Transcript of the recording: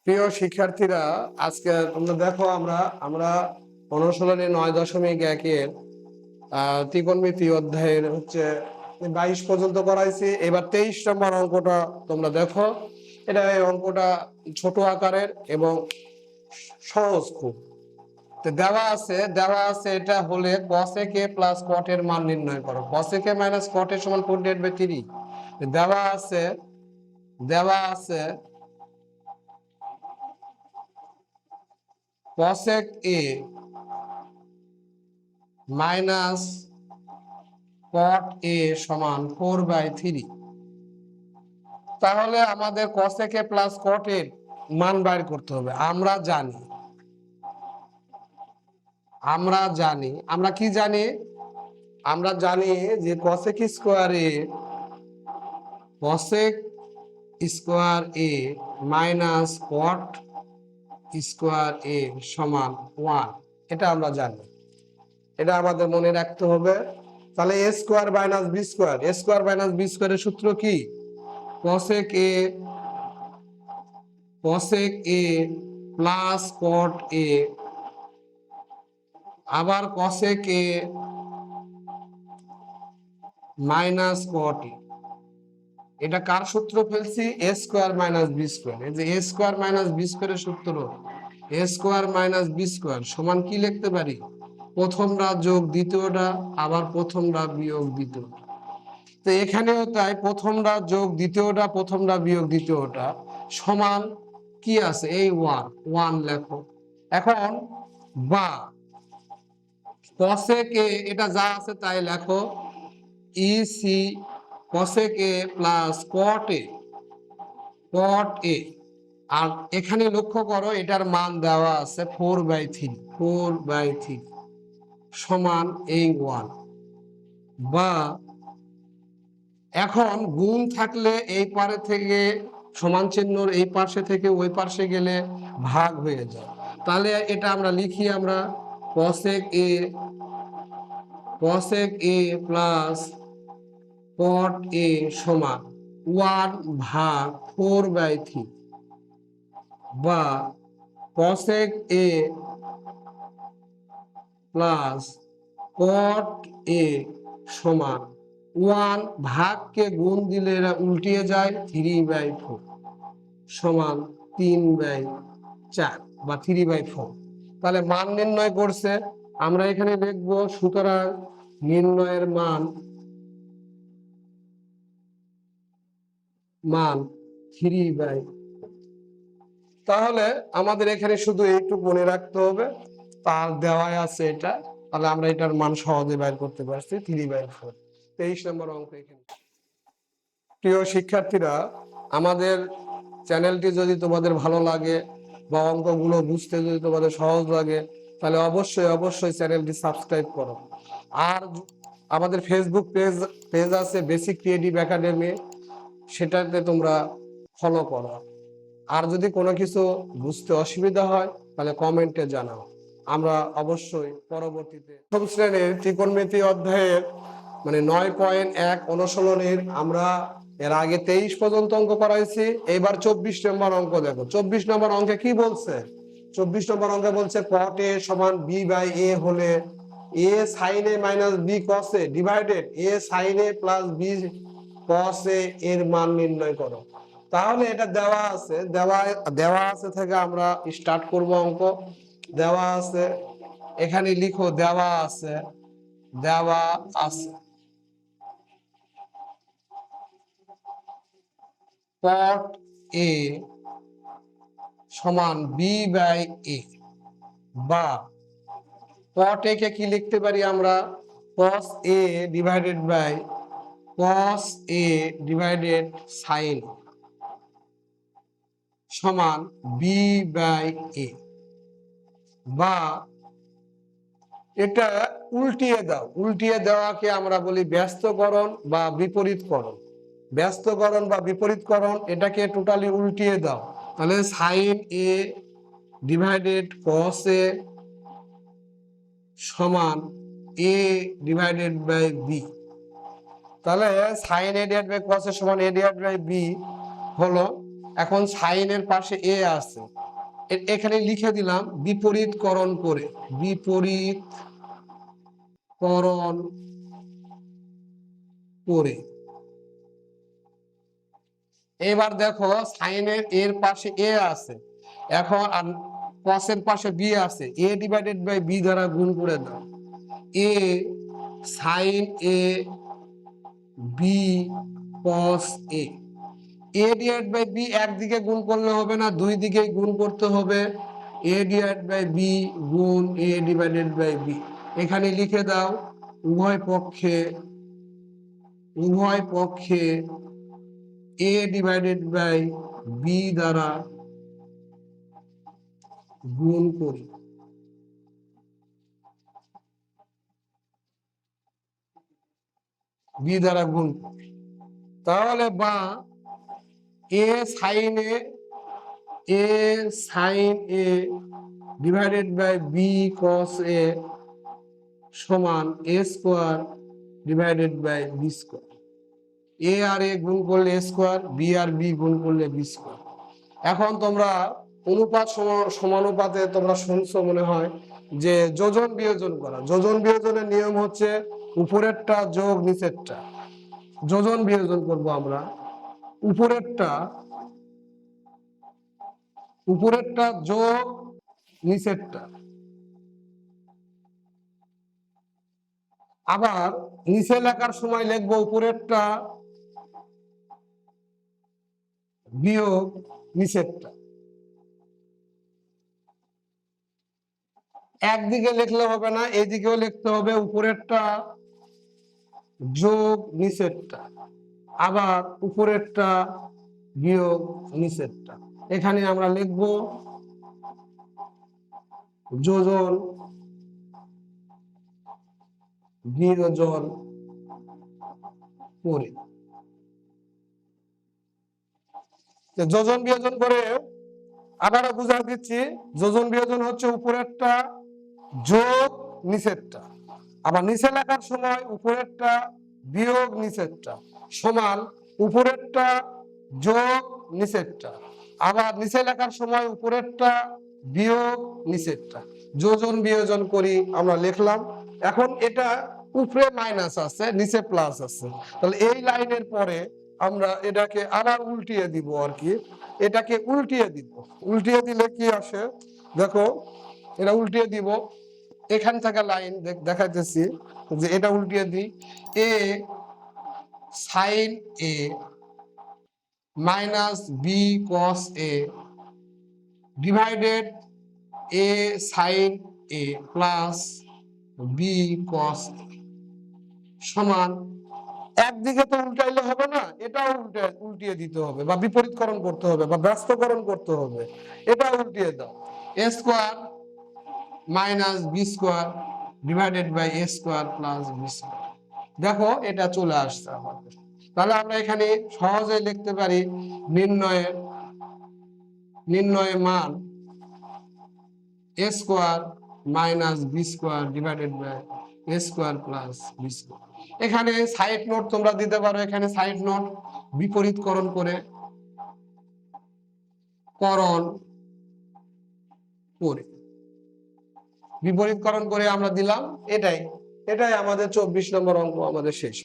প্রিয় শিক্ষার্থীরা, আজকে তোমরা দেখো আমরা আমরা অনুশীলনী 9.1-এর ত্রিকোণমিতি অধ্যায়ের 22 পর্যন্ত করাইছি। এবার 23 নম্বর অঙ্কটা তোমরা দেখো। এই অঙ্কটা ছোট আকারের এবং সহজ খুব। তো দেওয়া আছে এটা হলে cos a k plus cot এর মান নির্ণয় করো। cos a k minus cot a সমান 48/3। দেওয়া আছে cosec a minus cot a সমান 4/3। তাহলে আমাদের cosec a প্লাস cot এর মান বাইর করতে হবে। আমরা জানি যে cosec square a minus cot square a সমান 1। এটা আমরা জানি, এটা আমাদের মনে রাখতে হবে। তাহলে a স্কোয়ার মাইনাস b স্কোয়ারের সূত্র কি? cosec a plus cot a আবার cosec a minus cot a। এটা কার সূত্র ফেলছি? a square minus b square. এই যে a স্কোয়ার মাইনাস b স্কোয়ারের সূত্র a square minus b square সমান কি লিখতে পারি? প্রথমটা যোগ দ্বিতীয়টা, আবার প্রথমটা বিয়োগ দ্বিতীয়টা। তো এখানেও তাই, প্রথমটা যোগ দ্বিতীয়টা, প্রথমটা বিয়োগ দ্বিতীয়টা সমান কি আছে? এই 1 লেখো। এখন বা cosec a এটা যা আছে তাই লেখো, ec cosec a plus cot a। আর এখানে লক্ষ্য করো এটার মান দেওয়া আছে 4/3 সমান এই 1। বা এখন গুণ থাকলে এই পারে থেকে সমান চিহ্নর এই পাশে থেকে ওই পাশে গেলে ভাগ হয়ে যায়। তাহলে এটা আমরা লিখি, আমরা cosec a plus cot a সমান 1/4/3। বা cosec a plus cot a সমান 1 ভাগকে গুণ দিলে এরা উল্টিয়ে যায়, 3/4 সমান 3/4 বা 3/4। তাহলে মান নির্ণয় করছে। আমরা এখানে লিখব, সুতরাং নির্ণয়ের মান 3/4। তাহলে আমাদের এখানে শুধু এইটুকু মনে রাখতে হবে, তার দেওয়া আছে এটা। তাহলে আমরা এটার মান সহজে বাইর করতে পারছি, 3/4। 23 নম্বর অঙ্ক এখানে। প্রিয় শিক্ষার্থীরা, আমাদের চ্যানেলটি যদি তোমাদের ভালো লাগে বা অঙ্কগুলো বুঝতে যদি তোমাদের সহজ লাগে, তাহলে অবশ্যই চ্যানেলটি সাবস্ক্রাইব করো। আর আমাদের ফেসবুক পেজ আছে বেসিক ক্রিয়েটিভ একাডেমি, সেটাতে তোমরা ফলো করো। আর যদি কোনো কিছু বুঝতে অসুবিধা হয় তাহলে কমেন্টে জানাও, আমরা অবশ্যই পরবর্তীতে প্রথম শ্রেণীর ত্রিকোণমিতি অধ্যায়ের 9.1 অনুশীলনীর আমরা এর আগে 23 পর্যন্ত অঙ্ক করাইছি। এবার 24 নম্বর অঙ্ক দেখো। 24 নম্বর অঙ্কে কি বলছে? 24 নম্বর অঙ্কে বলছে cot a সমান b/a হলে a sin a minus b cos a divided a sin a plus b cos a এর মান নির্ণয় করো। তাহলে এটা দেওয়া আছে থেকে আমরা স্টার্ট করব অঙ্ক। দেওয়া আছে, এখানে লিখো দেওয়া আছে cot a সমান b/a। বা cot a কে কি লিখতে পারি আমরা? cos a ডিভাইডেড sin সমান b/a। বা এটা উল্টিয়ে দেওয়াকে আমরা বলি ব্যস্তকরণ বা বিপরীতকরণ। এটাকে টোটালি উল্টিয়ে দাও, তাহলে sin a divided cos a সমান a ডিভাইডেড বাই b। তাহলে sin a divided by cos a সমান a ডিভাইডেড বাই b হলো। এখন সাইনের পাশে এ আছে, এখানে লিখে দিলাম বিপরীতকরণ করে, বিপরীতকরণ করে। এবার দেখো সাইনের এর পাশে এ আছে, এখন কসের পাশে বি আছে, এ ডিভাইডেড বাই বি দ্বারা গুণ করে দাও। A sine a b cos a, a divide by b একদিকে গুণ করলে হবে না, দুই দিকে গুণ করতে হবে। এ ডিভাইড বাই বি গুণ এ ডিভাইডেড বাই বি, এখানে লিখে দাও উভয় পক্ষে এ ডিভাইডেড বাই বি দ্বারা গুণ করি। বি দ্বারা গুণ করি, তাহলে বা a sine a divided by b cos a সমান a square divided by b square. A আর এ গুণ করলে এ স্কোয়ার, বি আর বি গুণ করলে বি স্কোয়ার। এখন তোমরা অনুপাত সমানুপাতে তোমরা শুনছো মনে হয় যে যোজন বিয়োজন করা। যোজন বিয়োজনের নিয়ম হচ্ছে উপরেরটা যোগ নিচেরটা। যোজন বিয়োজন করব আমরা, উপরেরটা যোগ নিচেরটা। আবার নিচে লেখার সময় লিখবো উপরেরটা বিয়োগ নিচেরটা। একদিকে লিখলে হবে না, এইদিকেও লিখতে হবে উপরেরটা যোগ নিচেরটা, আবার উপরেরটা বিয়োগ নিচেরটা। এখানে আমরা লিখব যোজন বিয়োজন করে। যোজন বিয়োজন করে আবারও বুঝা দিচ্ছি, যোজন বিয়োজন হচ্ছে উপরেরটা যোগ নিচেরটা, আবার নিচে লেখার সময় উপরেরটা বিয়োগ নিচেরটা সমান উপরেরটা যোগ নিচেরটা, আবার নিচে লেখার সময় উপরেরটা বিয়োগ নিচেরটা। যোজন বিয়োজন করি আমরা লিখলাম। এখন এটা উপরে মাইনাস আছে, নিচে প্লাস আছে, তাহলে এই লাইনের পরে আমরা এটাকে আবার উল্টিয়ে দিব আর কি। এটাকে উল্টিয়ে দিব, উল্টিয়ে দিলে কি আসে দেখো, এটা উল্টিয়ে দিব। এখান থেকে লাইন দেখাইতেছি যে এটা উল্টিয়ে দিই, এ সাইন এ মাইনাস বি কস এ ডিভাইডেড এ সাইন এ প্লাস বি কস সমান, একদিকে তো উল্টাইলে হবে না, এটা উল্টিয়ে দিতে হবে বা বিপরীতকরণ করতে হবে বা ব্যস্তকরণ করতে হবে। এটা উল্টিয়ে দাও, a square minus b square divided by a square plus b square. দেখো এটা চলে আসছে আমাদের। তাহলে আমরা এখানে সহজে লিখতে পারি নির্ণয় মান a square minus b square divided by a square plus b square. এখানে সাইড নোট তোমরা দিতে পারো, এখানে সাইড নোট বিপরীতকরণ করে বিপরীতকরণ করে আমরা দিলাম। এটাই আমাদের 24 নম্বর অঙ্ক আমাদের শেষ।